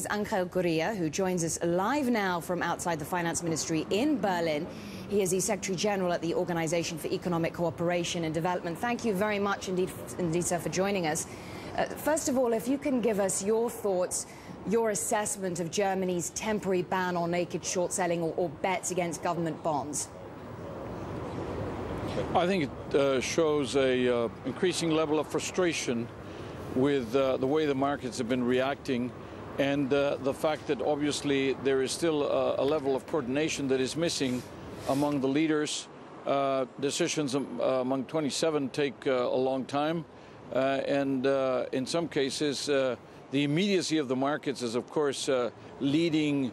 Gurria, who joins us live now from outside the Finance Ministry in Berlin. He is the Secretary General at the Organization for Economic Cooperation and Development. Thank you very much indeed, sir, for joining us. First of all, if you can give us your thoughts, your assessment of Germany's temporary ban on naked short selling or bets against government bonds. I think it shows a increasing level of frustration with the way the markets have been reacting, and the fact that obviously there is still a level of coordination that is missing among the leaders. Decisions among 27 take a long time, and in some cases the immediacy of the markets is of course leading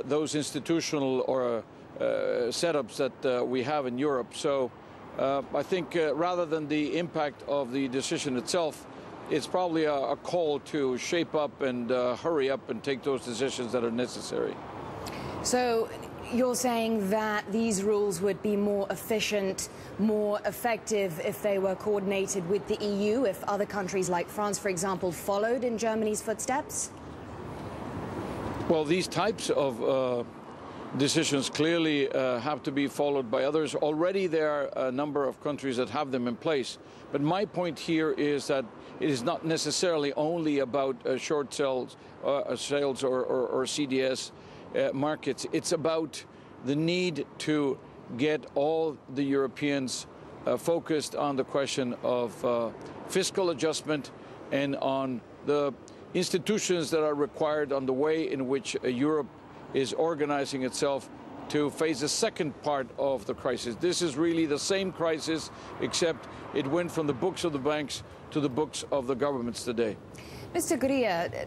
those institutional or setups that we have in Europe. So I think rather than the impact of the decision itself, it's probably a call to shape up and hurry up and take those decisions that are necessary. So you're saying that these rules would be more efficient, more effective if they were coordinated with the EU, if other countries like France, for example, followed in Germany's footsteps? Well, these types of decisions clearly have to be followed by others. Already there are a number of countries that have them in place. But my point here is that it is not necessarily only about short sales or CDS markets. It's about the need to get all the Europeans focused on the question of fiscal adjustment and on the institutions that are required, on the way in which Europe is organizing itself to face the second part of the crisis. This is really the same crisis, except it went from the books of the banks to the books of the governments today. Mr. Gurria,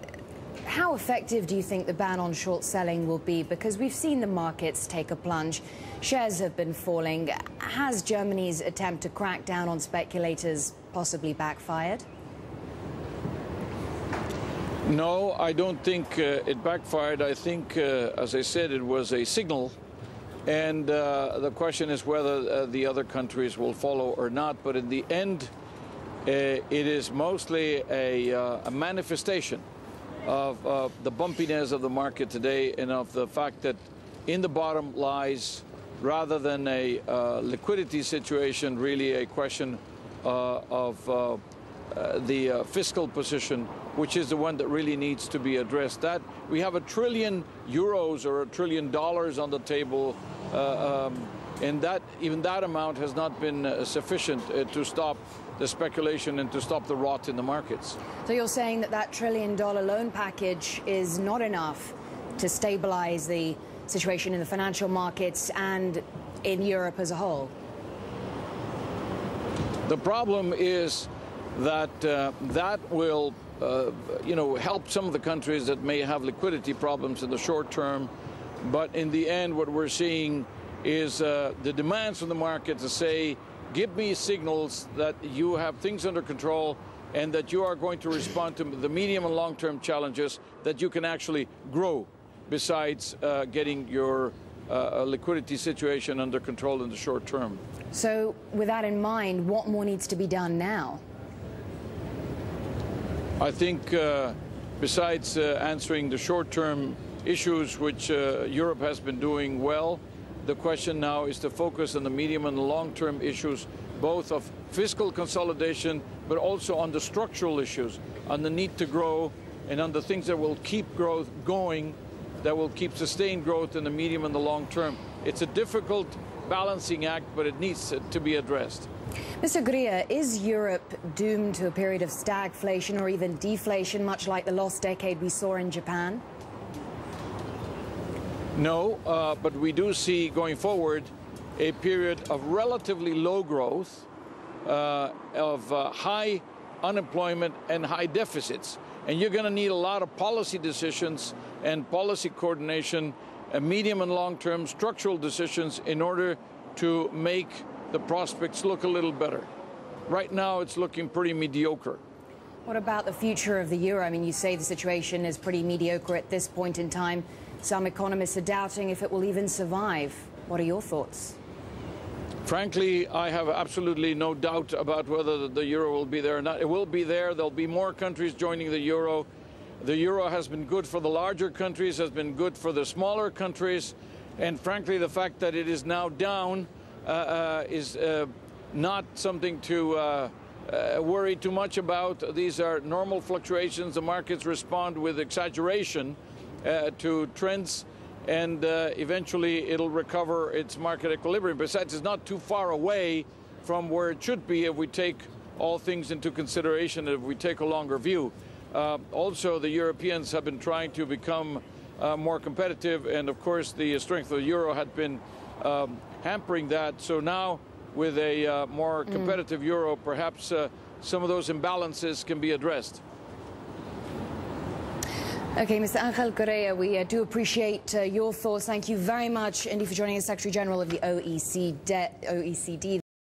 how effective do you think the ban on short selling will be? Because we've seen the markets take a plunge. Shares have been falling. Has Germany's attempt to crack down on speculators possibly backfired? No, I don't think it backfired. I think, as I said, it was a signal. And the question is whether the other countries will follow or not. But in the end, it is mostly a manifestation of the bumpiness of the market today and of the fact that in the bottom lies, rather than a liquidity situation, really a question of the fiscal position, which is the one that really needs to be addressed. That we have €1 trillion or $1 trillion on the table, and that even that amount has not been sufficient to stop the speculation and to stop the rot in the markets. So you're saying that $1 trillion loan package is not enough to stabilize the situation in the financial markets and in Europe as a whole? The problem is that that will help some of the countries that may have liquidity problems in the short term. But in the end, what we're seeing is the demands from the market to say, give me signals that you have things under control and that you are going to respond to the medium and long-term challenges, that you can actually grow besides getting your liquidity situation under control in the short term. So with that in mind, what more needs to be done now? I think besides answering the short-term issues, which Europe has been doing well, the question now is to focus on the medium and long-term issues, both of fiscal consolidation, but also on the structural issues, on the need to grow and on the things that will keep growth going, that will keep sustained growth in the medium and the long term. It's a difficult balancing act, but it needs to be addressed. Mr. Gurria, is Europe doomed to a period of stagflation or even deflation, much like the lost decade we saw in Japan? No, but we do see going forward a period of relatively low growth, of high unemployment and high deficits. And you're going to need a lot of policy decisions and policy coordination, medium and long-term structural decisions in order to make the prospects look a little better. Right now, it's looking pretty mediocre. What about the future of the euro? I mean, you say the situation is pretty mediocre at this point in time. Some economists are doubting if it will even survive. What are your thoughts? Frankly, I have absolutely no doubt about whether the euro will be there or not. It will be there. There'll be more countries joining the euro. The euro has been good for the larger countries, has been good for the smaller countries, and frankly, the fact that it is now down is not something to worry too much about. These are normal fluctuations. The markets respond with exaggeration to trends, and eventually it'll recover its market equilibrium. Besides, it's not too far away from where it should be if we take all things into consideration, if we take a longer view. Also, the Europeans have been trying to become more competitive, and of course the strength of the euro had been hampering that. So now, with a more competitive euro, perhaps some of those imbalances can be addressed. Okay, Mr. Angel Gurria, we do appreciate your thoughts. Thank you very much, indeed, for joining us, Secretary General of the OECD.